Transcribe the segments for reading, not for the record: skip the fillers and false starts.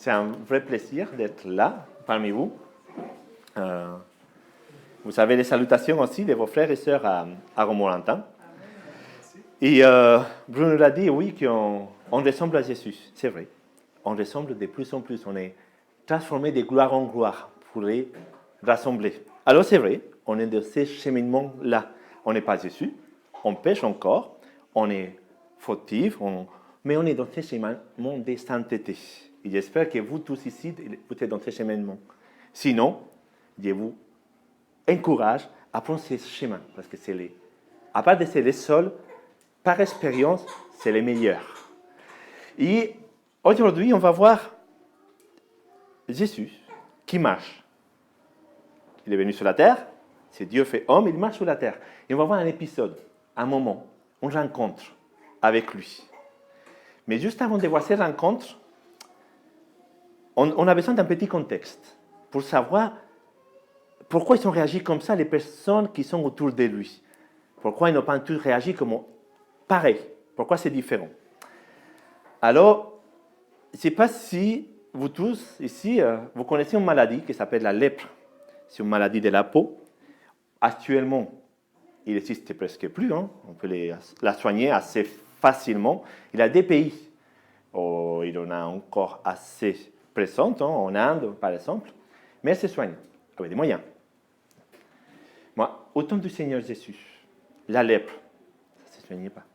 C'est un vrai plaisir d'être là, parmi vous. Vous avez les salutations aussi de vos frères et sœurs à Romorantin. Et Bruno l'a dit, oui, qu'on ressemble à Jésus. C'est vrai. On ressemble de plus en plus. On est transformé de gloire en gloire pour les rassembler. Alors c'est vrai, on est de ces cheminements-là. On n'est pas Jésus, on pêche encore, on est fautif, mais on est dans ces cheminements de sainteté. Et j'espère que vous tous ici, vous êtes dans ces cheminements. Sinon, je vous encourage à prendre ces chemins, parce que à part de c'est les seuls, par expérience, c'est les meilleurs. Et aujourd'hui, on va voir Jésus qui marche. Il est venu sur la terre, c'est Dieu fait homme, il marche sur la terre. Et on va voir un épisode, un moment, une rencontre avec lui. Mais juste avant de voir cette rencontre, on a besoin d'un petit contexte pour savoir pourquoi ils ont réagi comme ça, les personnes qui sont autour de lui. Pourquoi ils n'ont pas tous réagi comme pareil. Pourquoi c'est différent. Alors, je ne sais pas si vous tous ici, vous connaissez une maladie qui s'appelle la lèpre. C'est une maladie de la peau. Actuellement, il n'existe presque plus. On peut la soigner assez facilement. Il y a des pays où il en a encore assez présente, en Inde par exemple, mais elle se soigne avec des moyens. Moi, au temps du Seigneur Jésus, la lèpre, ça ne se soignait pas.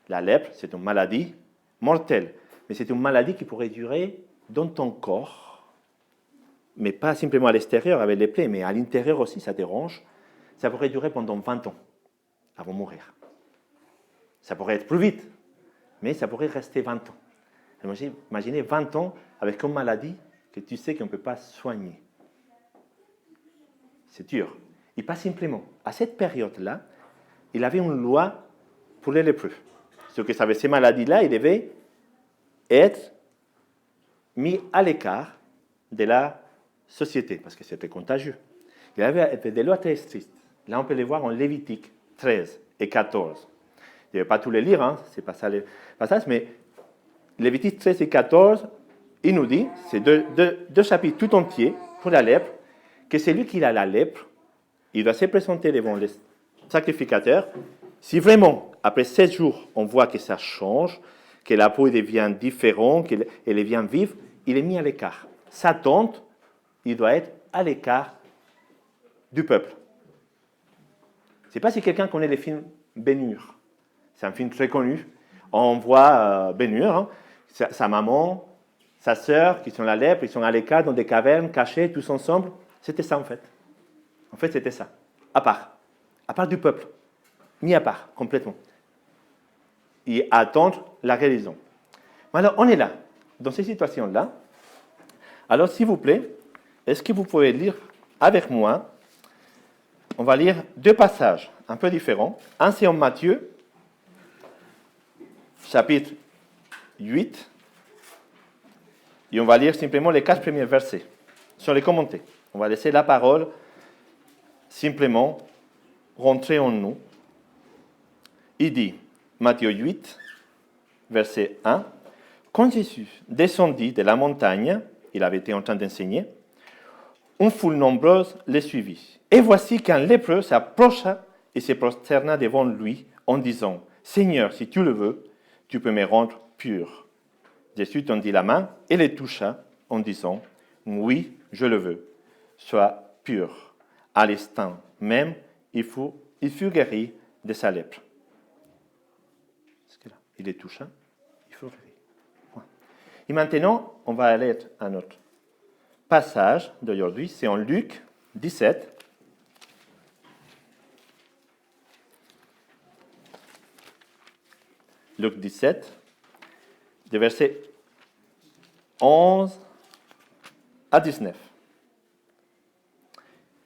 La lèpre, c'est une maladie mortelle, mais c'est une maladie qui pourrait durer dans ton corps, mais pas simplement à l'extérieur avec les plaies, mais à l'intérieur aussi, ça dérange. Ça pourrait durer pendant 20 ans avant de mourir. Ça pourrait être plus vite, mais ça pourrait rester 20 ans. Imaginez 20 ans avec une maladie que tu sais qu'on ne peut pas soigner. C'est dur. Et pas simplement. À cette période-là, il avait une loi pour les lépreux. Ceux qui avaient ces maladies-là, ils devaient être mis à l'écart de la société, parce que c'était contagieux. Il y avait des lois très strictes. Là, on peut les voir en Lévitique 13 et 14. Je ne vais pas tous les lire, c'est pas ça les passages, mais Lévitique 13 et 14, il nous dit, c'est deux chapitres tout entiers pour la lèpre, que celui qui a la lèpre, il doit se présenter devant les sacrificateurs. Si vraiment, après 7 jours, on voit que ça change, que la peau devient différente, qu'elle devient vive, il est mis à l'écart. Sa tente, il doit être à l'écart du peuple. Je ne sais pas si quelqu'un connaît les films Ben-Hur. C'est un film très connu. On voit Ben-Hur, sa maman, sa sœur, qui sont la lèpre, ils sont à l'écart dans des cavernes, cachés, tous ensemble. C'était ça en fait. En fait, c'était ça. À part du peuple. Mis à part, complètement. Et attendre la guérison. Alors, on est là, dans ces situations-là. Alors, s'il vous plaît, est-ce que vous pouvez lire avec moi? On va lire 2 passages un peu différents. Un, c'est en Matthieu, chapitre 8. Et on va lire simplement les 4 premiers versets, sans les commenter. On va laisser la parole simplement rentrer en nous. Il dit, Matthieu 8, verset 1, « Quand Jésus descendit de la montagne, il avait été en train d'enseigner, une foule nombreuse le suivit. Et voici qu'un lépreux s'approcha et se prosterna devant lui en disant, « Seigneur, si tu le veux, tu peux me rendre pur. » Jésus tendit la main et le toucha en disant, « Oui, je le veux, sois pur. » À l'instant même, il fut guéri de sa lèpre. Il le toucha, il fut guéri. Et maintenant, on va aller à notre passage d'aujourd'hui, c'est en Luc 17. Luc 17, de versets 11 à 19.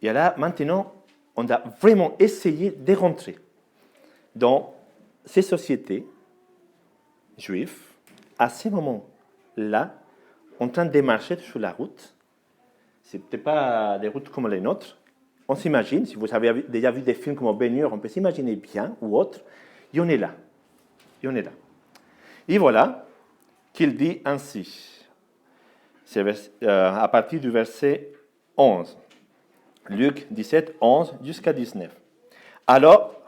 Et là, maintenant, on a vraiment essayé de rentrer dans ces sociétés juives, à ce moment-là, en train de marcher sur la route. Ce n'était pas des routes comme les nôtres. On s'imagine, si vous avez déjà vu des films comme Ben-Hur, on peut s'imaginer bien, ou autre, et on est là. Et on est là. Et voilà qu'il dit ainsi. C'est à partir du verset 11. Luc 17, 11 jusqu'à 19. Alors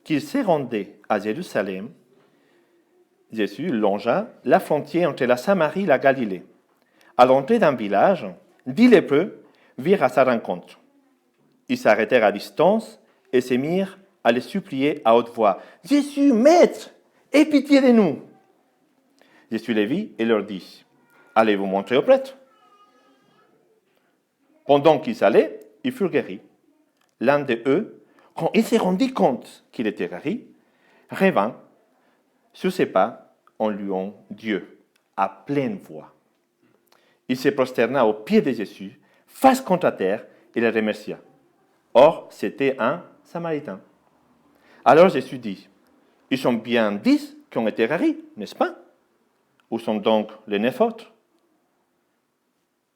qu'il se rendait à Jérusalem, Jésus longea la frontière entre la Samarie et la Galilée. À l'entrée d'un village, 10 lépreux virent à sa rencontre. Ils s'arrêtèrent à distance et se mirent à les supplier à haute voix. « Jésus, Maître, aie pitié de nous !» Jésus les vit et leur dit, « Allez vous montrer au prêtre. » Pendant qu'ils allaient, ils furent guéris. L'un d'eux, quand il s'est rendu compte qu'il était guéri, revint sur ses pas en louant Dieu à pleine voix. Il se prosterna aux pieds de Jésus, face contre terre, et le remercia. Or, c'était un Samaritain. Alors Jésus dit, ils sont bien 10 qui ont été guéris, n'est-ce pas? Où sont donc les 9 autres?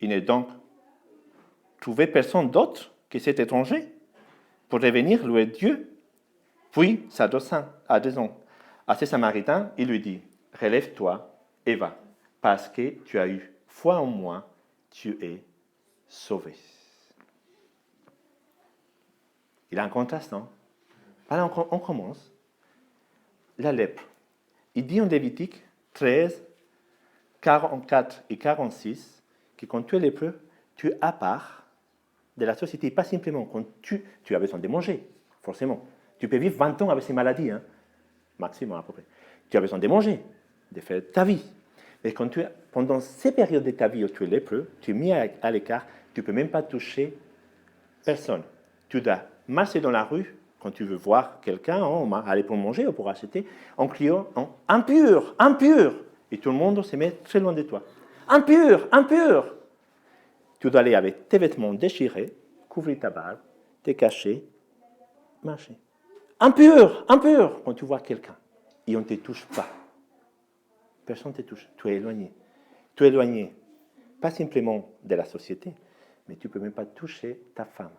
Il n'est donc trouvé personne d'autre que cet étranger pour revenir louer Dieu. Puis, s'adressant à ces Samaritains, il lui dit, relève-toi et va, parce que tu as eu foi en moi, tu es sauvé. Il y a un contraste, non? Alors, on commence. La lèpre. Il dit en Lévitique 13, 44 et 46 que quand tu es lépreux, tu es à part de la société. Pas simplement quand tu as besoin de manger, forcément. Tu peux vivre 20 ans avec ces maladies, hein? Maximum à peu près. Tu as besoin de manger, de faire ta vie. Mais quand pendant ces périodes de ta vie où tu es lépreux, tu es mis à l'écart, tu ne peux même pas toucher personne. Tu dois marcher dans la rue quand tu veux voir quelqu'un, aller pour manger ou pour acheter, en criant « impur, impur !» Et tout le monde se met très loin de toi. « Impur, impur !» Tu dois aller avec tes vêtements déchirés, couvrir ta barbe, te cacher, marcher. « Impur, impur !» Quand tu vois quelqu'un et on ne te touche pas. Personne ne te touche. Tu es éloigné. Tu es éloigné, pas simplement de la société, mais tu ne peux même pas toucher ta femme.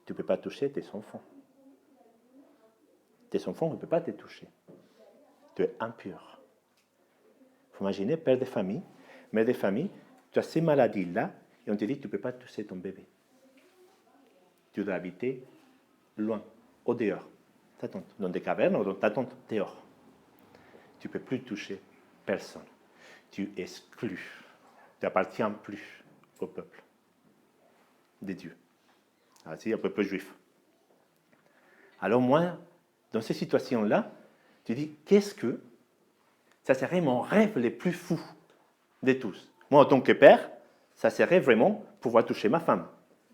Tu ne peux pas toucher tes enfants. Tes enfants ne peuvent pas te toucher. Tu es impur. Il faut imaginer, père de famille, mère de famille, tu as ces maladies-là, et on te dit que tu ne peux pas toucher ton bébé. Tu dois habiter loin, au dehors. Ta tante, dans des cavernes ou dans ta tante, dehors. Tu ne peux plus toucher personne. Tu exclus. Tu n'appartiens plus au peuple de Dieu. C'est un peuple juif. Alors moi, dans ces situations-là, tu dis, qu'est-ce que ça serait mon rêve le plus fou de tous. Moi, en tant que père, ça serait vraiment pouvoir toucher ma femme,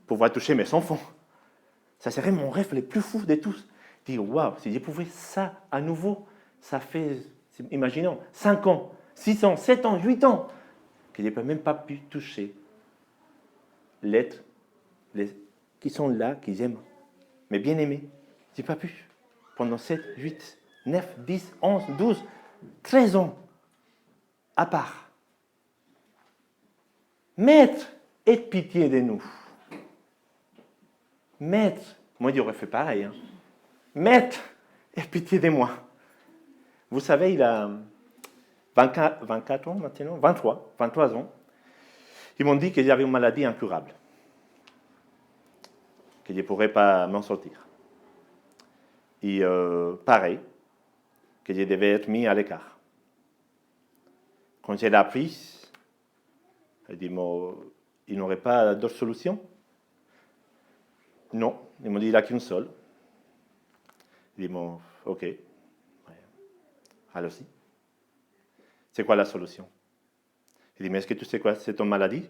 pouvoir toucher mes enfants. Ça serait mon rêve le plus fou de tous. Dire, waouh, si je pouvais ça à nouveau, ça fait, imaginons, 5 ans, 6 ans, 7 ans, 8 ans, que je n'ai même pas pu toucher l'être qui sont là, qui j'aime, mes bien-aimés. Je n'ai pas pu. Pendant 7, 8, 9, 10, 11, 12, 13 ans, à part. Maître, aie pitié de nous. Maître, moi j'aurais fait pareil. Hein. Maître, aie pitié de moi. Vous savez, il a 24 ans maintenant, 23 ans. Ils m'ont dit que j'avais une maladie incurable, que je ne pourrais pas m'en sortir. Et pareil, que je devais être mis à l'écart. Quand j'ai appris, il dit, il n'aurait pas d'autre solution? Non, ils m'ont dit, il n'y a qu'une seule. Il dit, ok, allons-y. C'est quoi la solution? Il dit, mais est-ce que tu sais quoi, c'est ton maladie?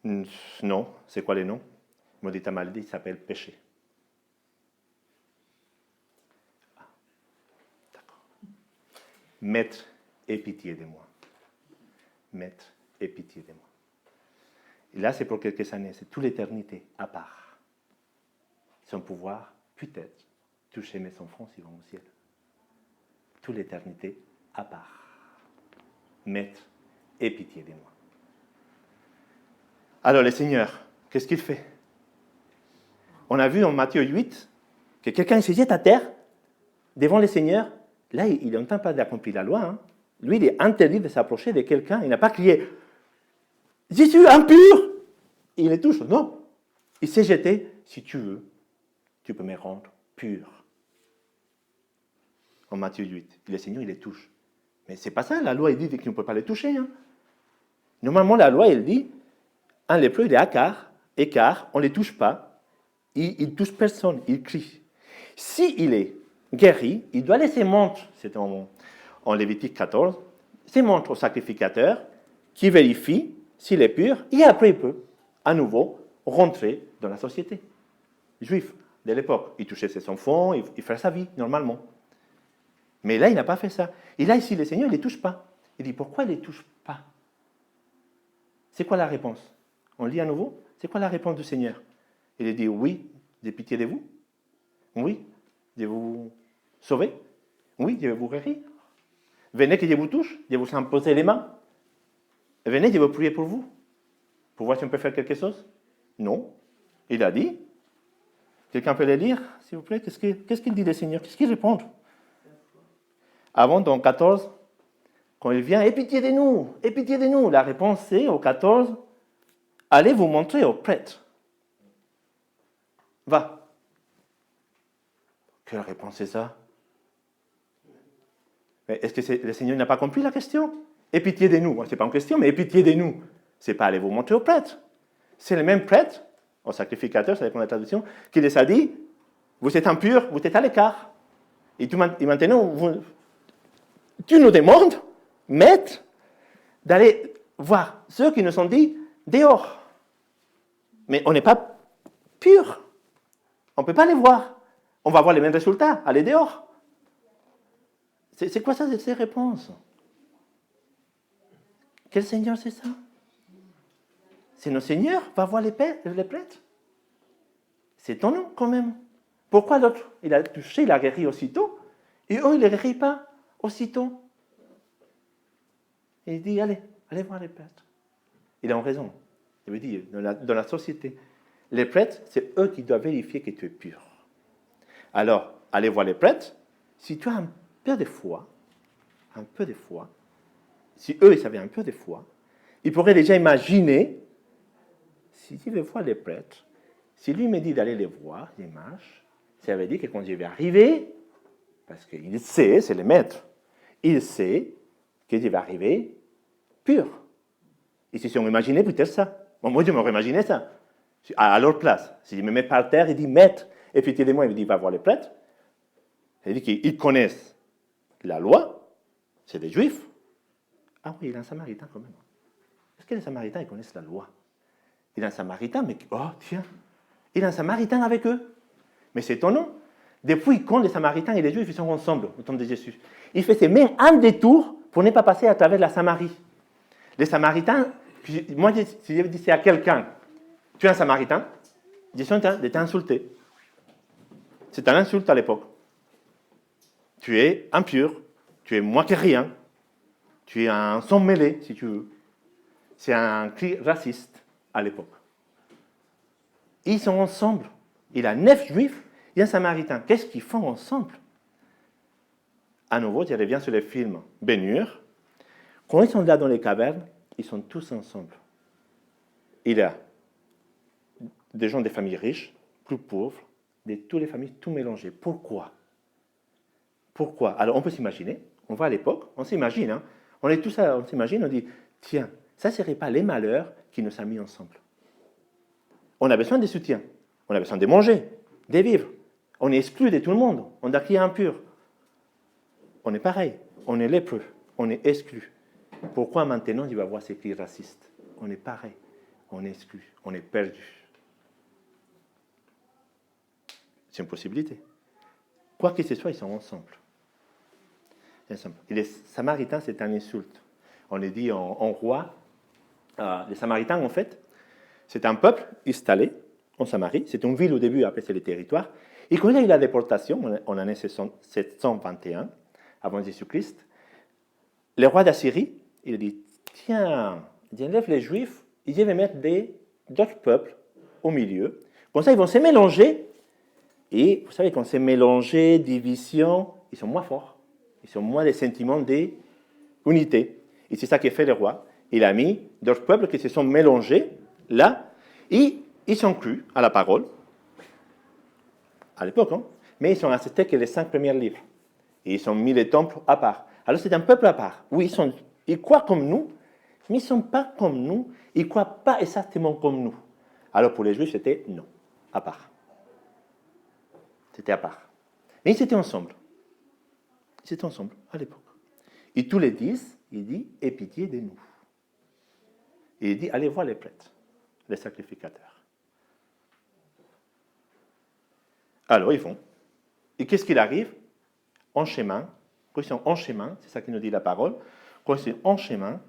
Non, c'est quoi les noms? Il m'a dit, ta maladie s'appelle péché. Ah, d'accord. Maître, aie pitié de moi. Maître, aie pitié de moi. Et là, c'est pour quelques années, c'est toute l'éternité à part. Sans pouvoir, peut-être, toucher mes enfants s'ils vont au ciel. Toute l'éternité à part. Maître, aie pitié de moi. Alors, le Seigneur, qu'est-ce qu'il fait? On a vu en Matthieu 8 que quelqu'un se jette à terre devant le Seigneur. Là, il n'entend pas d'accomplir la loi. Hein. Lui, il est interdit de s'approcher de quelqu'un. Il n'a pas crié Je suis impur. Il les touche. Non. Il s'est jeté. Si tu veux, tu peux me rendre pur. En Matthieu 8. Le Seigneur, il les touche. Mais c'est pas ça. La loi, il dit qu'on ne peut pas les toucher. Hein. Normalement, la loi, elle dit, un lépreux, il est écart, on ne les touche pas. Il ne touche personne. Il crie. S'il est guéri, il doit laisser montre. C'est en Lévitique 14. C'est montre au sacrificateur qui vérifie s'il est pur. Et après, il peut à nouveau rentrer dans la société. Juif de l'époque, il touchait ses enfants, il faisait sa vie normalement. Mais là, il n'a pas fait ça. Et là, ici, le Seigneur, il ne les touche pas. Il dit, pourquoi il ne les touche pas? C'est quoi la réponse? On lit à nouveau. C'est quoi la réponse du Seigneur? Il dit, oui, j'ai pitié de vous. Oui, je vais vous sauver. Oui, je vais vous guérir. Venez que je vous touche, je vais vous imposer les mains. Venez, je vais prier pour vous. Pour voir si on peut faire quelque chose? Non. Il a dit. Quelqu'un peut le lire, s'il vous plaît? Qu'est-ce qu'il dit le Seigneur? Qu'est-ce qu'il répond? Avant, dans 14, quand il vient, aie pitié de nous, aie pitié de nous. La réponse c'est, au 14, allez vous montrer au prêtre. Va. Quelle réponse c'est ça? Mais est-ce que le Seigneur n'a pas compris la question? Aie pitié de nous. Ce n'est pas une question, mais aie pitié de nous. Ce n'est pas aller vous montrer au prêtre. C'est le même prêtre, au sacrificateur, ça dépend de la traduction, qui les a dit, vous êtes impurs, vous êtes à l'écart. Et maintenant, tu nous demandes, maître, d'aller voir ceux qui nous sont dit dehors. Mais on n'est pas pur. On ne peut pas les voir. On va avoir les mêmes résultats, aller dehors. C'est quoi ça, ces réponses? Quel Seigneur c'est ça? C'est nos seigneurs, va voir les prêtres. C'est étonnant quand même. Pourquoi l'autre, il a touché, il a guéri aussitôt, et eux, ils ne les guérissent pas aussitôt? Et il dit, allez voir les prêtres. Il a raison. Je veux dire, dans la société, les prêtres, c'est eux qui doivent vérifier que tu es pur. Alors, allez voir les prêtres. Si tu as un peu de foi, si eux, ils avaient un peu de foi, ils pourraient déjà imaginer, si je vais voir les prêtres, si lui me dit d'aller les voir, les marches, ça veut dire que quand je vais arriver, parce qu'il sait, c'est le maître, il sait que je vais arriver pur. Ils se sont imaginés peut-être ça. Bon, moi, je m'aurais imaginé ça. À leur place. Si je me mets par terre, il dit, maître, et puis de moi, il me dit, va voir les prêtres. Il dit qu'ils connaissent la loi, c'est des juifs. Ah oui, il est un samaritain quand même. Est-ce que les samaritains, ils connaissent la loi? Il est un samaritain, mais, oh tiens, il est un samaritain avec eux. Mais c'est étonnant. Depuis quand les samaritains et les juifs, ils sont ensemble au temps de Jésus? Il faisait même un détour pour ne pas passer à travers la Samarie. Les samaritains, moi, si je disais à quelqu'un, tu es un samaritain, je suis en train de t'insulter. C'est un insulte à l'époque. Tu es impur, tu es moins que rien, tu es un sang mêlé, si tu veux. C'est un cri raciste à l'époque. Ils sont ensemble. Il a 9 juifs et un samaritain. Qu'est-ce qu'ils font ensemble? À nouveau, je reviens sur le film Ben-Hur. Quand ils sont là dans les cavernes, ils sont tous ensemble. Il y a des gens des familles riches, plus pauvres, de toutes les familles, tout mélangé. Pourquoi? Pourquoi? Alors, on peut s'imaginer, on va à l'époque, on s'imagine, hein, on est tous là, on s'imagine, on dit, tiens, ça ne serait pas les malheurs qui nous ont mis ensemble. On a besoin de soutien, on a besoin de manger, de vivre. On est exclu de tout le monde, on a qui est impur. On est pareil, on est lépreux, on est exclu. Pourquoi maintenant il va voir ces cris racistes? On est pareil, on est exclu, on est perdu. C'est une possibilité. Quoi que ce soit, ils sont ensemble. Et les Samaritains, c'est un insulte. On le dit en roi. Les Samaritains, en fait, c'est un peuple installé en Samarie. C'est une ville au début, après c'est le territoire. Et quand il y a eu la déportation, en l'année 721, avant Jésus-Christ, le roi d'Assyrie, il dit, tiens, j'enlève les Juifs et je vais mettre d'autres peuples au milieu. Comme ça, ils vont se mélanger. Et vous savez, quand c'est mélangé, division, ils sont moins forts. Ils ont moins des sentiments d'unité. Et c'est ça que fait le roi. il a mis d'autres peuples qui se sont mélangés là, et ils sont crus à la parole, à l'époque, hein, mais ils ont accepté que les 5 premiers livres. Et ils ont mis les temples à part. Alors c'est un peuple à part. Oui, ils croient comme nous, mais ils ne sont pas comme nous, ils ne croient pas exactement comme nous. Alors pour les Juifs, c'était non, à part. C'était à part. Mais ils étaient ensemble. Ils étaient ensemble à l'époque. Et tous les 10, il dit, aie pitié de nous. Et il dit, allez voir les prêtres, les sacrificateurs. Alors ils vont. Et qu'est-ce qu'il arrive? En chemin, quand ils sont en chemin, c'est ça qui nous dit la parole, quand ils sont en chemin,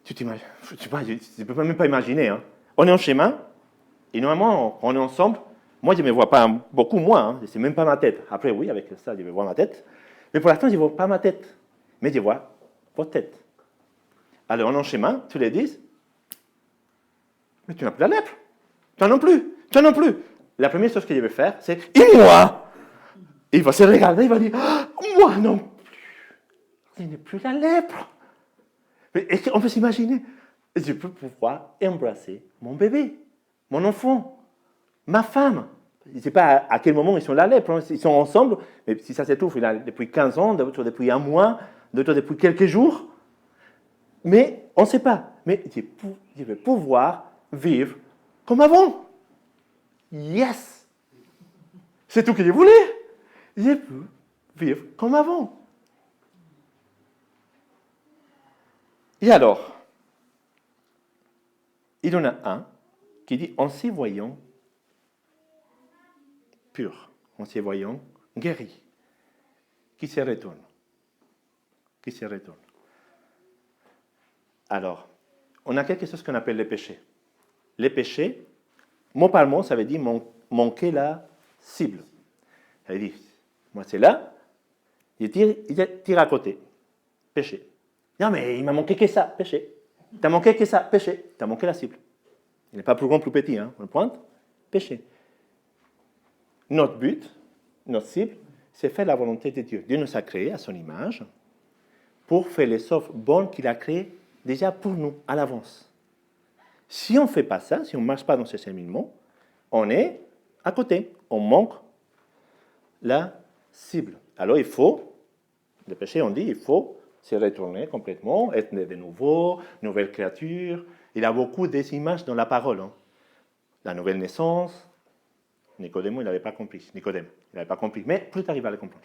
tu t'imagines, je ne peux même pas imaginer. Hein. On est en chemin, et normalement, quand on est ensemble, moi je ne me vois pas beaucoup, moi, hein, c'est même pas ma tête. Après, oui, avec ça, je vais voir ma tête. Mais pour l'instant, je ne vois pas ma tête. Mais je vois votre tête. Alors, on est en chemin, tous les 10. Mais tu n'as plus la lèpre. Toi non plus. Toi non plus. La première chose que je vais faire, c'est et moi. Et il va se regarder, il va dire moi non plus. Je n'ai plus la lèpre. Mais on peut s'imaginer. Je peux pouvoir embrasser mon bébé, mon enfant, ma femme. Je ne sais pas à quel moment ils sont la lèpre. Hein. Ils sont ensemble, mais si ça se trouve, il a depuis 15 ans, d'autres depuis un mois, d'autres depuis quelques jours. Mais on ne sait pas. Mais je vais pouvoir vivre comme avant. Yes! C'est tout que je voulais. Je peux vivre comme avant. Et alors, il y en a un qui dit en s'y voyant pur, en s'y voyant guéri, qui se retourne. Qui se retourne. Alors, on a quelque chose qu'on appelle les péchés. Les péchés, mot par mot, ça veut dire manquer la cible. Ça veut dire, moi c'est là, il tire à côté. Péché. Non mais il m'a manqué que ça, péché. T'as manqué que ça, péché. T'as manqué la cible. Il n'est pas plus grand, plus petit, hein. On le pointe, péché. Notre but, notre cible, c'est faire la volonté de Dieu. Dieu nous a créés à son image pour faire les œuvres bonnes qu'il a créées déjà pour nous, à l'avance. Si on ne fait pas ça, si on ne marche pas dans ce cheminement, on est à côté. On manque la cible. Alors il faut, le péché, on dit, il faut se retourner complètement, être de nouveau, nouvelle créature. Il y a beaucoup des images dans la parole. Hein. La nouvelle naissance. Nicodème, il n'avait pas compris. Nicodème, il n'avait pas compris. Mais plus tard, il va le comprendre.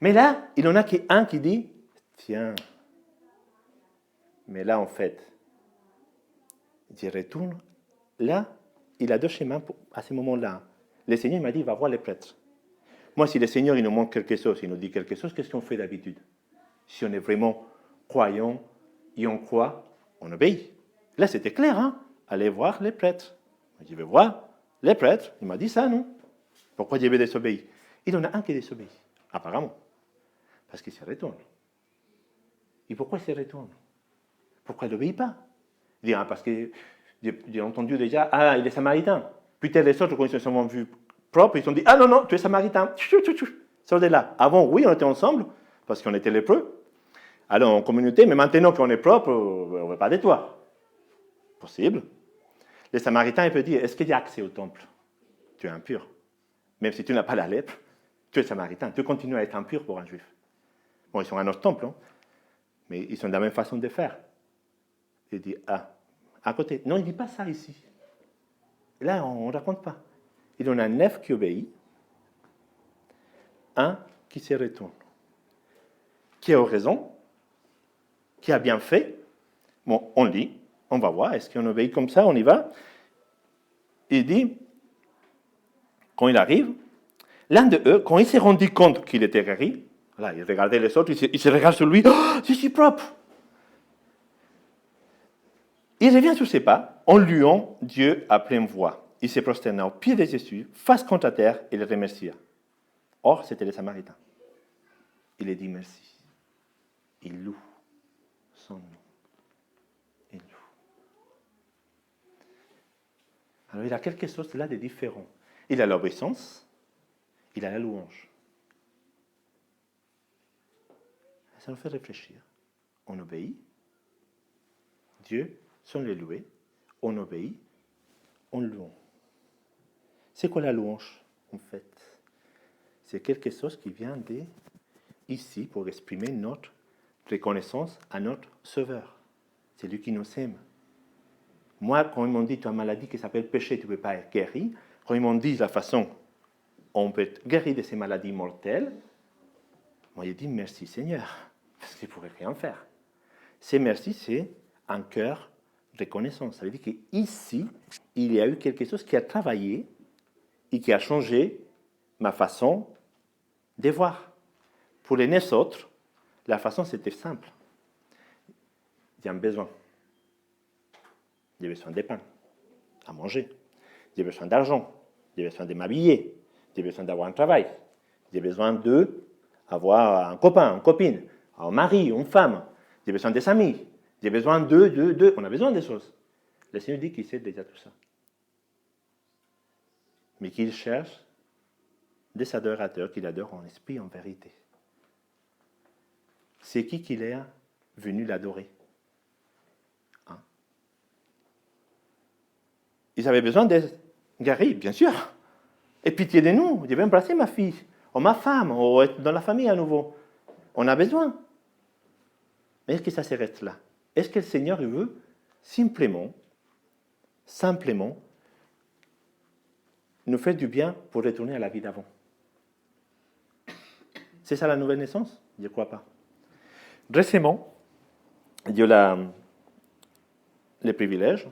Mais là, il y en a un qui dit, tiens, mais là, en fait, j'y retourne. Là, il a deux chemins à ce moment-là. Le Seigneur m'a dit, il va voir les prêtres. Moi, si le Seigneur il nous montre quelque chose, il nous dit quelque chose, qu'est-ce qu'on fait d'habitude? Si on est vraiment croyant et on croit, on obéit. Là, c'était clair, hein? Allez voir les prêtres. Je vais voir les prêtres. Il m'a dit ça, non? Pourquoi je vais désobéir? Il y en a un qui désobéit, apparemment. Parce qu'il se retourne. Et pourquoi il se retourne? Pourquoi il n'obéit pas? Il dit, parce que j'ai entendu déjà, il est samaritain. Peut-être les autres, quand ils se sont vus propres, ils se sont dit, non, non, tu es samaritain. Sors de là. Avant, oui, on était ensemble, parce qu'on était lépreux. Alors, en communauté, mais maintenant qu'on est propre, on ne veut pas de toi. Possible. Les Samaritains, ils peuvent dire, est-ce qu'il y a accès au temple? Tu es impur. Même si tu n'as pas la lèpre, tu es samaritain. Tu continues à être impur pour un juif. Bon, ils sont à notre temple, hein, mais ils sont de la même façon de faire. Il dit, à côté. Non, il ne dit pas ça ici. Là, on ne raconte pas. Il y en a 9 qui obéissent, un qui se retourne, qui a raison, qui a bien fait. Bon, on lit, on va voir, est-ce qu'on obéit comme ça, on y va. Il dit, quand il arrive, l'un de eux, quand il s'est rendu compte qu'il était guéri, là, il regardait les autres, il se regarde sur lui, je suis propre. Il revient sur ses pas, en louant Dieu à pleine voix. Il s'est prosterné aux pieds de Jésus, face contre terre, et le remercia. Or, c'était les Samaritains. Il a dit merci. Il loue son nom. Il loue. Alors, il a quelque chose là de différent. Il a l'obéissance, il a la louange. Ça nous fait réfléchir. On obéit, Dieu sont les loués, on obéit, on loue. C'est quoi la louange, en fait? C'est quelque chose qui vient ici pour exprimer notre reconnaissance à notre Sauveur. C'est lui qui nous aime. Moi, quand ils m'ont dit, tu as une maladie qui s'appelle péché, tu ne peux pas être guéri, quand ils m'ont dit la façon on peut être guéri de ces maladies mortelles, moi j'ai dit merci Seigneur, parce que je ne pourrais rien faire. Ces merci, c'est un cœur reconnaissant. Ça veut dire qu'ici, il y a eu quelque chose qui a travaillé et qui a changé ma façon de voir. Pour les 9 autres, la façon c'était simple. J'ai un besoin. J'ai besoin de pain à manger. J'ai besoin d'argent. J'ai besoin de m'habiller. J'ai besoin d'avoir un travail. J'ai besoin d'avoir un copain, une copine, un mari, une femme. J'ai besoin des amis. J'ai besoin de. On a besoin des choses. Le Seigneur dit qu'il sait déjà tout ça. Mais qu'il cherche des adorateurs qu'il adore en esprit, en vérité. C'est qui qu'il est venu l'adorer? Hein? Ils avaient besoin d'être guéris, bien sûr. Et pitié de nous, je vais embrasser ma fille, ou ma femme, ou être dans la famille à nouveau. On a besoin. Mais est-ce que ça s'arrête là? Est-ce que le Seigneur veut simplement nous faire du bien pour retourner à la vie d'avant? C'est ça la nouvelle naissance? Je ne crois pas. Récemment, j'ai eu le privilège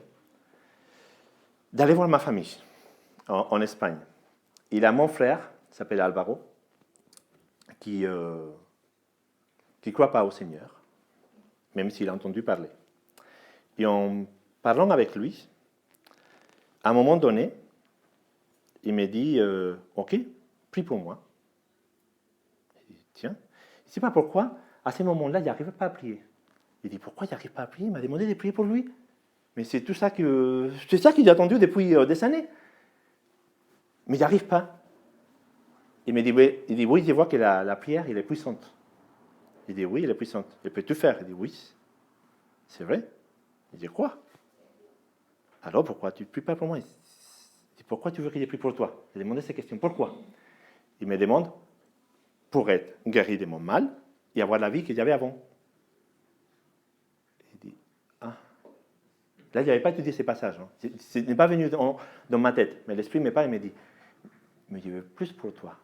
d'aller voir ma famille en Espagne. Il a mon frère, qui s'appelle Alvaro, qui ne croit pas au Seigneur, même s'il a entendu parler. Et en parlant avec lui, à un moment donné, il me dit ok, prie pour moi. Je dis tiens, je ne sais pas pourquoi, à ce moment-là, il n'arrive pas à prier. Il dit pourquoi il n'arrive pas à prier? Il m'a demandé de prier pour lui. Mais c'est tout ça qu'il a attendu depuis des années. Mais il n'y arrive pas. Il me dit oui, je vois que la prière, elle est puissante. Il dit oui, elle est puissante. Elle peut tout faire. Il dit oui, c'est vrai. Il dit quoi? Alors pourquoi tu ne pries pas pour moi? Il dit pourquoi tu veux que je prie pour toi? J'ai demandé ces questions. Pourquoi? Il me demande pour être guéri de mon mal et avoir la vie que j'avais avant. Il dit ah. Là, je n'avais pas étudié ces passages. Hein. Ce n'est pas venu dans ma tête. Mais l'Esprit me parle et me dit mais je veux plus pour toi.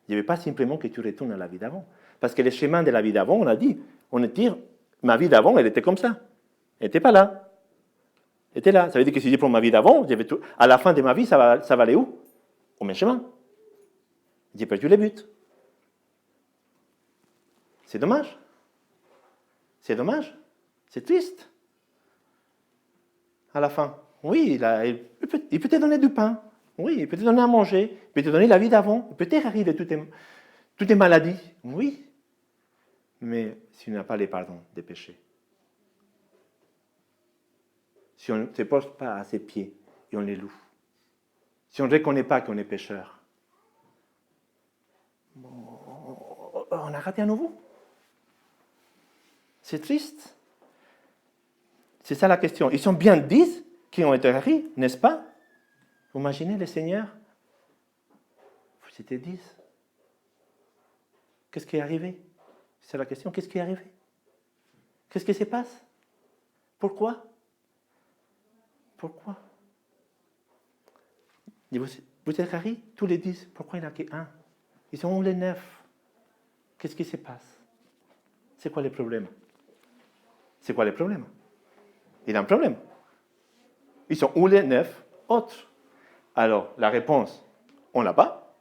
Je ne veux pas simplement que tu retournes à la vie d'avant. Parce que le chemin de la vie d'avant, on a dit, ma vie d'avant, elle était comme ça. Elle n'était pas là. Elle était là. Ça veut dire que si je prends ma vie d'avant, à la fin de ma vie, ça va aller où? Au même chemin. J'ai perdu le but. C'est dommage. C'est dommage. C'est triste. À la fin. Oui, il peut te donner du pain. Oui, il peut te donner à manger. Il peut te donner la vie d'avant. Il peut te guérir de toutes tes maladies. Oui. Mais si tu n'as pas les pardons des péchés, si on ne se pose pas à ses pieds et on les loue, si on ne reconnaît pas qu'on est pécheur, on a raté à nouveau. C'est triste. C'est ça la question. Ils sont bien 10 qui ont été guéris, n'est-ce pas? Vous imaginez le Seigneur? Vous étiez 10. Qu'est-ce qui est arrivé? C'est la question. Qu'est-ce qui est arrivé? Qu'est-ce qui se passe? Pourquoi? Pourquoi? Vous êtes guéris, tous les 10. Pourquoi il n'y en a qu'un? Ils sont où les 9? Qu'est-ce qui se passe? C'est quoi le problème? C'est quoi le problème? Il y a un problème. Ils sont où les 9 autres? Alors, la réponse, on ne l'a pas.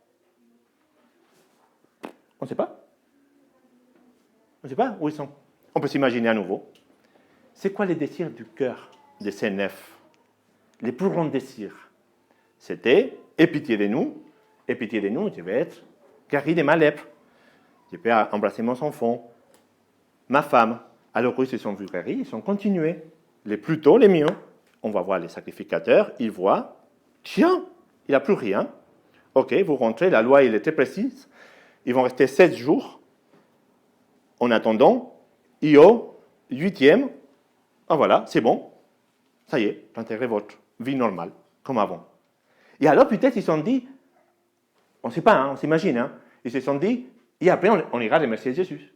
On ne sait pas. On ne sait pas où ils sont. On peut s'imaginer à nouveau. C'est quoi les désirs du cœur de ces 9? Les plus grands désirs, c'était « Aie pitié de nous, aie pitié de nous, je vais être guéri de ma lèpre. Je peux embrasser mon enfant, ma femme. » Alors ils se sont vus guéris, ils ont continué. Les plus tôt, les mieux. On va voir les sacrificateurs, ils voient « Tiens, il n'y a plus rien. Ok, vous rentrez, la loi elle est très précise. Ils vont rester 7 jours. En attendant, et au 8e, Ah voilà, c'est bon. Ça y est, intégrez votre vie normale, comme avant. Et alors, peut-être, ils se sont dit, on ne sait pas, hein, on s'imagine, hein, ils se sont dit, et après, on ira remercier Jésus.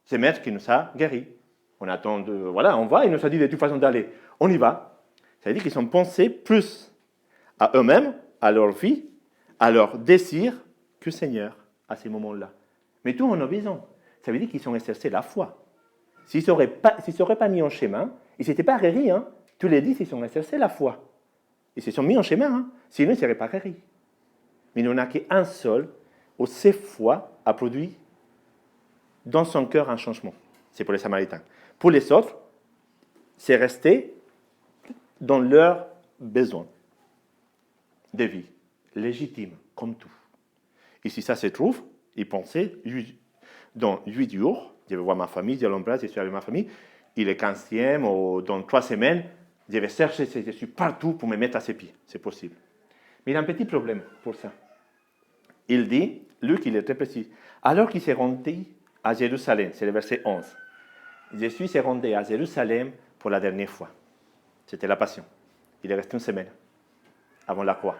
C'est Maître qui nous a guéris. On attend voilà, on va, il nous a dit de toute façon d'aller. On y va. Ça veut dire qu'ils ont pensé plus à eux-mêmes, à leur vie, à leur désir, que Seigneur, à ces moments-là. Mais tout en obéissant. Ça veut dire qu'ils ont exercé la foi. S'ils ne seraient pas mis en chemin, ils ne s'étaient pas guéris, hein. Tous les 10, ils ont exercé la foi. Ils se sont mis en chemin, hein. Sinon ils ne seraient pas guéris. Mais il n'y en a qu'un seul où cette foi a produit dans son cœur un changement. C'est pour les Samaritains. Pour les autres, c'est resté dans leurs besoins de vie, légitimes, comme tout. Et si ça se trouve, ils pensaient, dans 8 jours, je vais voir ma famille, je l'embrasse, je suis avec ma famille, il est 15e, ou dans 3 semaines, je vais chercher Jésus partout pour me mettre à ses pieds. C'est possible. Mais il a un petit problème pour ça. Il dit, Luc, il est très précis, alors qu'il s'est rendu à Jérusalem, c'est le verset 11. Jésus s'est rendu à Jérusalem pour la dernière fois. C'était la Passion. Il est resté une semaine avant la croix.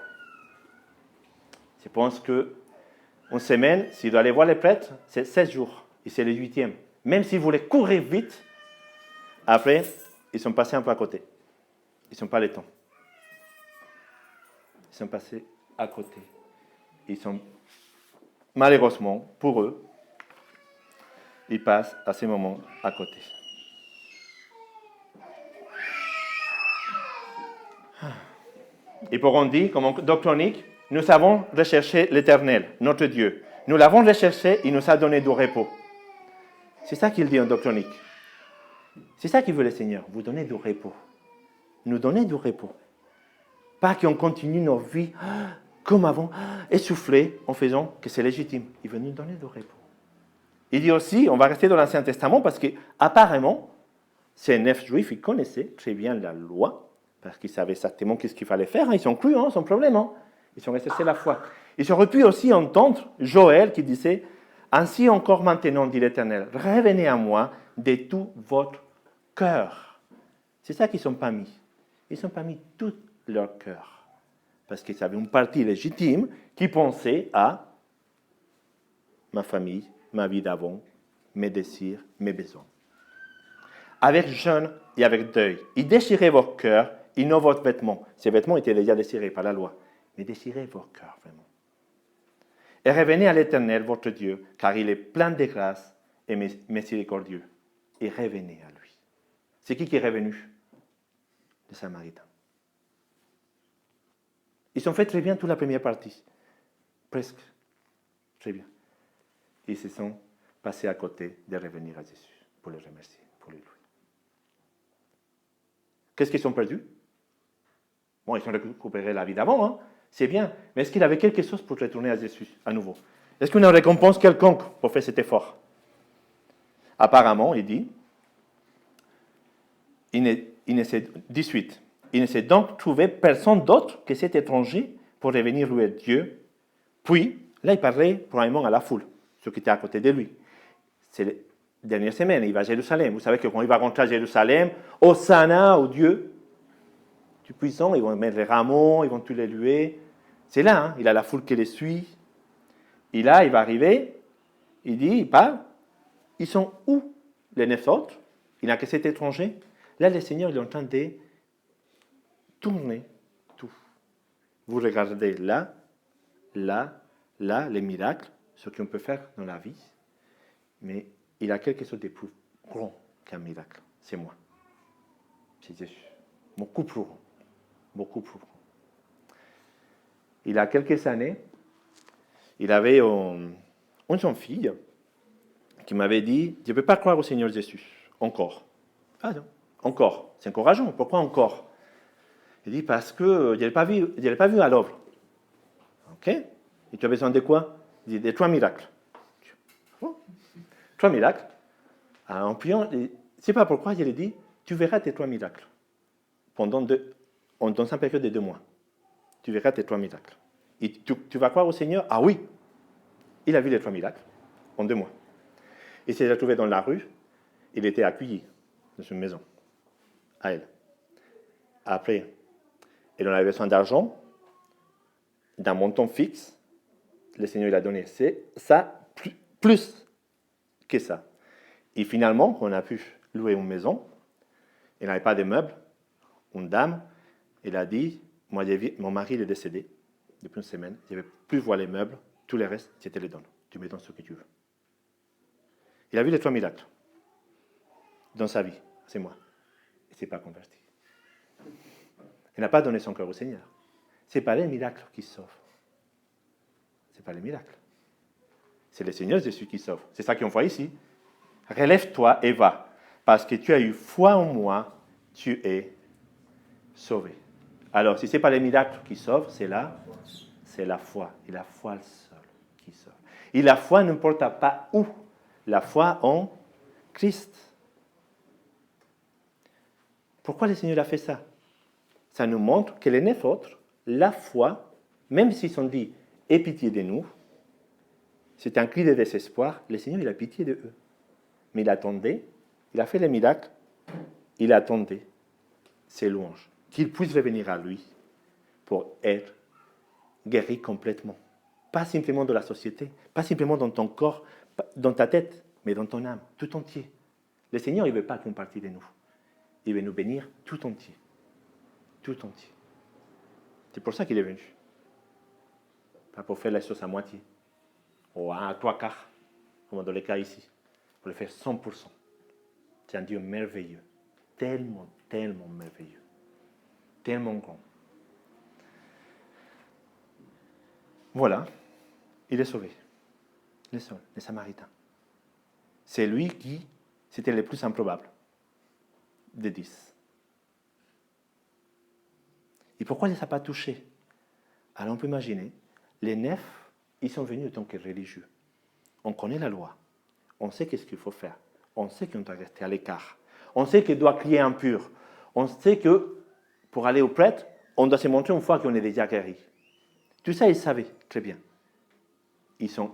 Je pense qu'une semaine, s'il doit aller voir les prêtres, c'est 16 jours. Et c'est le 8e. Même s'il voulait courir vite, après, ils sont passés un peu à côté. Ils ne sont pas les temps. Ils sont passés à côté. Ils sont, malheureusement, pour eux, ils passent à ces moments à côté. Et pour on dit, comme doctronique, nous avons recherché l'Éternel, notre Dieu. Nous l'avons recherché, il nous a donné du repos. C'est ça qu'il dit en doctronique. C'est ça qu'il veut le Seigneur, vous donner du repos. Nous donner du repos. Pas qu'on continue nos vies comme avant, essoufflés, en faisant que c'est légitime. Il veut nous donner du repos. Il dit aussi, on va rester dans l'Ancien Testament, parce qu'apparemment, ces 9 Juifs, ils connaissaient très bien la loi, parce qu'ils savaient exactement ce qu'il fallait faire. Ils ont cru, sans problème. Ils ont exercé la foi. Ils auraient pu aussi entendre Joël qui disait, « Ainsi encore maintenant, dit l'Éternel, revenez à moi de tout votre cœur. » C'est ça qu'ils ne sont pas mis. Ils ne sont pas mis tout leur cœur. Parce qu'ils avaient une partie légitime qui pensait à ma famille, ma vie d'avant, mes désirs, mes besoins. Avec jeûne et avec deuil, et déchirez votre cœur et non votre vêtement. Ces vêtements étaient déjà déchirés par la loi. Mais déchirez votre cœur, vraiment. Et revenez à l'Éternel, votre Dieu, car il est plein de grâce et miséricordieux. Et revenez à lui. C'est qui est revenu? Les Samaritains. Ils ont fait très bien toute la première partie. Presque. Très bien. Ils se sont passés à côté de revenir à Jésus pour le remercier, pour lui louer. Qu'est-ce qu'ils ont perdu? Bon, ils ont récupéré la vie d'avant, c'est bien. Mais est-ce qu'il avait quelque chose pour retourner à Jésus à nouveau? Est-ce qu'il y a une récompense quelconque pour faire cet effort? Apparemment, il dit, 18, il ne s'est donc trouvé personne d'autre que cet étranger pour revenir louer Dieu. Puis, là, il parlait probablement à la foule, ceux qui étaient à côté de lui. C'est la dernière semaine, il va à Jérusalem. Vous savez que quand il va rentrer à Jérusalem, Hosanna au Dieu du puissant, ils vont mettre les rameaux, ils vont tous les louer. C'est là, il a la foule qui les suit. Et là, il va arriver, il dit, il parle, ils sont où les 9 autres? Il n'a que cet étranger. Là, le Seigneur il est en train de tourner tout. Vous regardez là, les miracles, ce qu'on peut faire dans la vie, mais il a quelque chose de plus grand qu'un miracle. C'est moi. C'est Jésus. Beaucoup plus grand. Beaucoup plus grand. Il y a quelques années, il avait une jeune fille qui m'avait dit, je ne peux pas croire au Seigneur Jésus, encore. Ah non, encore. C'est encourageant. Pourquoi encore? Il dit, parce que je ne l'ai pas vu à l'œuvre. Ok? Et tu as besoin de quoi? Il dit, de 3 miracles. Oh, 3 miracles. En priant, je ne sais pas pourquoi, il lui dit, tu verras tes 3 miracles. Dans une période de 2 mois. Tu verras tes 3 miracles. Et tu vas croire au Seigneur? Ah oui. Il a vu les 3 miracles en 2 mois. Il s'est retrouvé dans la rue. Il était accueilli. dans une maison, à elle. Après, elle en avait besoin d'argent, d'un montant fixe. Le Seigneur lui a donné ça, plus que ça. Et finalement, on a pu louer une maison. Elle n'avait pas de meubles. Une dame, elle a dit, moi, mon mari est décédé depuis une semaine. Je ne vais plus voir les meubles. Tout le reste, je te les donne. Tu me donnes ce que tu veux. Il a vu les 3 miracles dans sa vie. C'est moi. Il ne s'est pas converti. Il n'a pas donné son cœur au Seigneur. Ce n'est pas les miracles qui sauvent. Ce n'est pas les miracles. C'est le Seigneur Jésus qui sauve. C'est ça qu'on voit ici. Relève-toi et va. Parce que tu as eu foi en moi, tu es sauvé. Alors, si ce n'est pas les miracles qui sauvent, c'est la foi. Et la foi seule qui sauve. Et la foi n'importe pas où. La foi en Christ. Pourquoi le Seigneur a fait ça? Ça nous montre que les 9 autres, la foi, même s'ils ont dit « Aie pitié de nous », c'est un cri de désespoir. Le Seigneur, il a pitié de eux. Mais il attendait, il a fait les miracles, il attendait ses louanges, qu'ils puissent revenir à lui pour être guéris complètement. Pas simplement de la société, pas simplement dans ton corps, dans ta tête, mais dans ton âme, tout entier. Le Seigneur, il ne veut pas qu'une partie de nous. Il veut nous bénir tout entier. Tout entier. C'est pour ça qu'il est venu. Pas pour faire les choses à moitié. Ou à 3/4, comme dans le cas ici. Pour le faire 100%. C'est un Dieu merveilleux. Tellement, tellement merveilleux. Tellement grand. Voilà. Il est sauvé. Le seul, le Samaritain. C'est lui qui, c'était le plus improbable des 10. Et pourquoi il ne les a pas touchés? Alors on peut imaginer, les 9, ils sont venus en tant que religieux. On connaît la loi. On sait qu'est-ce qu'il faut faire. On sait qu'on doit rester à l'écart. On sait qu'il doit crier impur. On sait que pour aller au prêtre, on doit se montrer une fois qu'on est déjà guéri. Tout ça, ils savaient très bien. Ils sont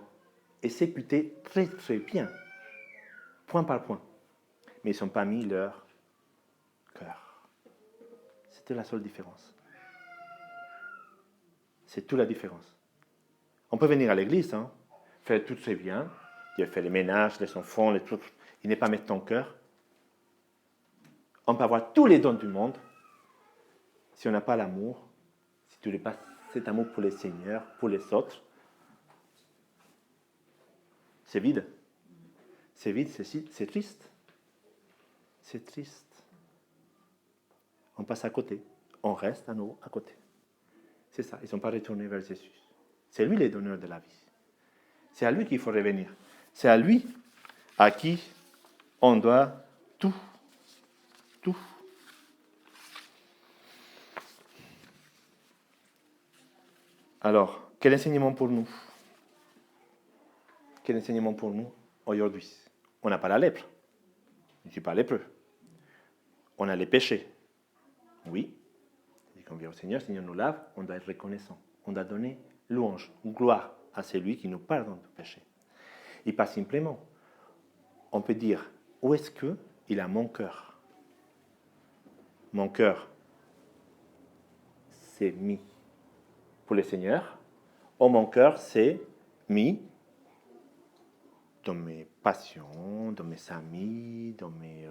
exécutés très très bien, point par point. Mais ils n'ont pas mis leur cœur. C'était la seule différence. C'est toute la différence. On peut venir à l'église, faire tout très bien, Dieu fait les ménages, les enfants, les trucs, il n'est pas mettre ton cœur. On peut avoir tous les dons du monde, si on n'a pas l'amour, si tu n'as pas cet amour pour le Seigneur, pour les autres, c'est vide. C'est vide, c'est triste. C'est triste. On passe à côté. On reste à nouveau à côté. C'est ça, ils ne sont pas retournés vers Jésus. C'est lui le donneur de la vie. C'est à lui qu'il faut revenir. C'est à lui à qui on doit tout. Tout. Alors, quel enseignement pour nous? Quel enseignement pour nous aujourd'hui? On n'a pas la lèpre. Je ne suis pas lépreux. On a les péchés. Oui. Et quand on vient au Seigneur, le Seigneur nous lave, on doit être reconnaissant. On doit donner louange, gloire à celui qui nous pardonne du péché. Et pas simplement. On peut dire, où est-ce qu'il a mon cœur? Mon cœur, c'est mis pour le Seigneur. Ou mon cœur, c'est mis dans mes passions, dans mes amis, dans mes...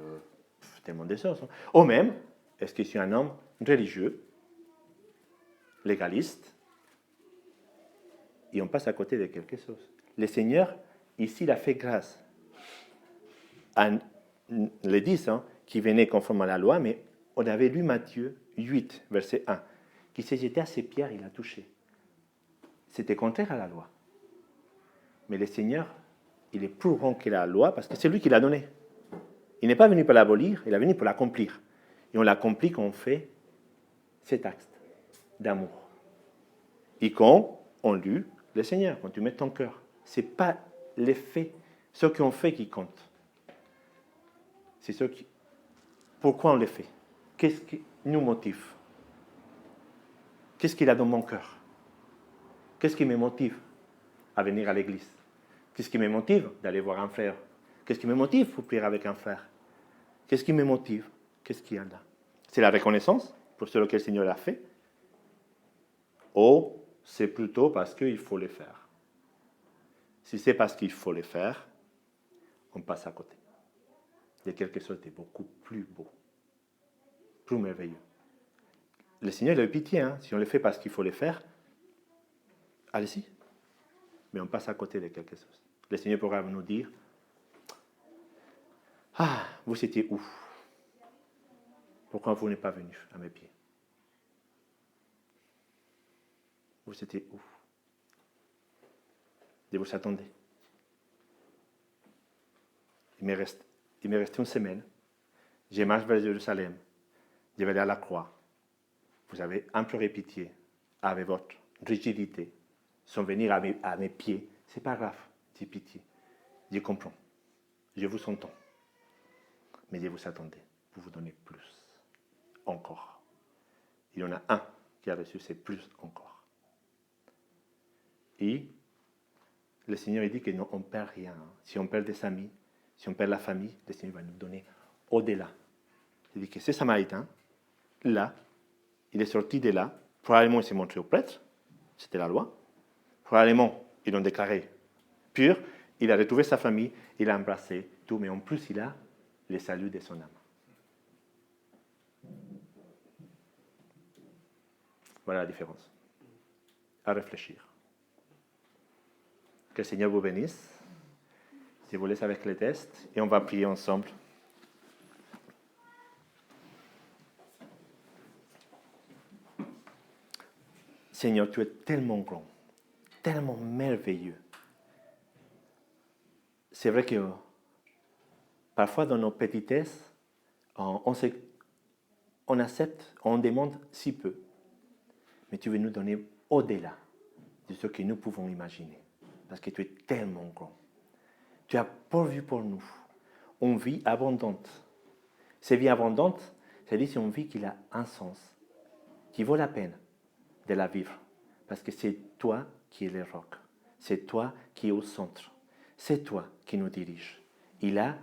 tellement de choses. Ou même, est-ce que je suis un homme religieux, légaliste, et on passe à côté de quelque chose. Le Seigneur, ici, il a fait grâce à les 10 qui venaient conforme à la loi, mais on avait lu Matthieu 8, verset 1, qui s'est jeté à ses pieds, il a touché. C'était contraire à la loi. Mais le Seigneur, il est plus grand que la loi parce que c'est lui qui l'a donné. Il n'est pas venu pour l'abolir, il est venu pour l'accomplir. Et on l'accomplit quand on fait cet acte d'amour. Et quand on loue le Seigneur, quand tu mets ton cœur. Ce n'est pas les faits, ce qu'on fait qui compte. C'est ce qui... Pourquoi on le fait? Qu'est-ce qui nous motive? Qu'est-ce qu'il a dans mon cœur? Qu'est-ce qui me motive à venir à l'église? Qu'est-ce qui me motive d'aller voir un frère? Qu'est-ce qui me motive pour prier avec un frère? Qu'est-ce qui me motive? Qu'est-ce qu'il y a là? C'est la reconnaissance pour ce que le Seigneur a fait? Ou c'est plutôt parce qu'il faut le faire? Si c'est parce qu'il faut le faire, on passe à côté. Il y a quelque chose de beaucoup plus beau, plus merveilleux. Le Seigneur, il a eu pitié. Hein? Si on le fait parce qu'il faut le faire, allez-y. Mais on passe à côté de quelque chose. Le Seigneur pourra nous dire, ah, vous étiez où? Pourquoi vous n'êtes pas venu à mes pieds? Vous étiez où? Et vous attendez. Il me reste une semaine. Je marche vers Jérusalem. Je vais aller à la croix. Vous avez imploré pitié avec votre rigidité. Sans venir à mes pieds. C'est pas grave, j'ai pitié. Je comprends. Je vous entends. Mais je vous attendais. Vous donnez plus. Encore. Il y en a un qui a reçu, c'est plus encore. Et le Seigneur dit que non, on ne perd rien. Si on perd des amis, si on perd la famille, le Seigneur va nous donner au-delà. Il dit que ce Samaritain, là, il est sorti de là. Probablement, il s'est montré au prêtre. C'était la loi. Probablement, ils l'ont déclaré pur. Il a retrouvé sa famille. Il a embrassé tout. Mais en plus, il a le salut de son âme. Voilà la différence. À réfléchir. Que le Seigneur vous bénisse. Je vous laisse avec les tests et on va prier ensemble. Seigneur, tu es tellement grand, tellement merveilleux. C'est vrai que parfois dans nos petitesses, on accepte, on demande si peu. Mais tu veux nous donner au-delà de ce que nous pouvons imaginer. Parce que tu es tellement grand. Tu as pourvu pour nous une vie abondante. Cette vie abondante, c'est-à-dire c'est une vie qui a un sens, qui vaut la peine de la vivre. Parce que c'est toi qui es le roc. C'est toi qui es au centre. C'est toi qui nous dirige. Et là,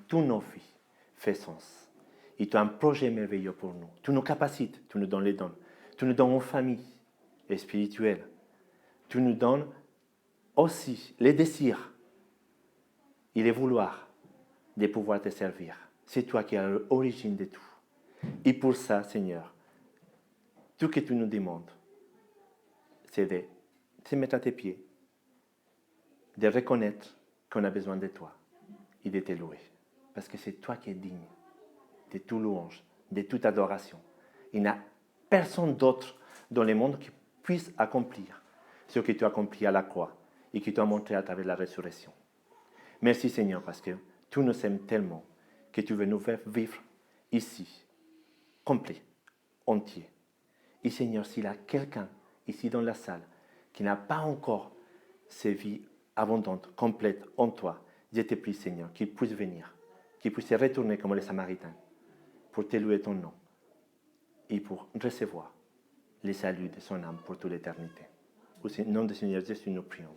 toutes nos vies fait sens. Et tu as un projet merveilleux pour nous. Tu nous capacites, tu nous donnes les dons. Tu nous donnes une famille spirituelle. Tu nous donnes aussi les désirs et les vouloirs de pouvoir te servir. C'est toi qui es à l'origine de tout. Et pour ça, Seigneur, tout ce que tu nous demandes, c'est de te mettre à tes pieds, de reconnaître qu'on a besoin de toi et de te louer. Parce que c'est toi qui es digne de toute louange, de toute adoration. Il n'y a personne d'autre dans le monde qui puisse accomplir ce que tu as accompli à la croix et que tu as montré à travers la résurrection. Merci Seigneur parce que tu nous aimes tellement que tu veux nous faire vivre ici, complet, entier. Et Seigneur, s'il y a quelqu'un ici dans la salle qui n'a pas encore cette vie abondante, complète en toi, je te prie Seigneur qu'il puisse venir, qu'il puisse retourner comme les Samaritains pour te louer ton nom et pour recevoir les saluts de son âme pour toute l'éternité. Au nom du Seigneur Jésus, nous prions.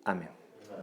Amen.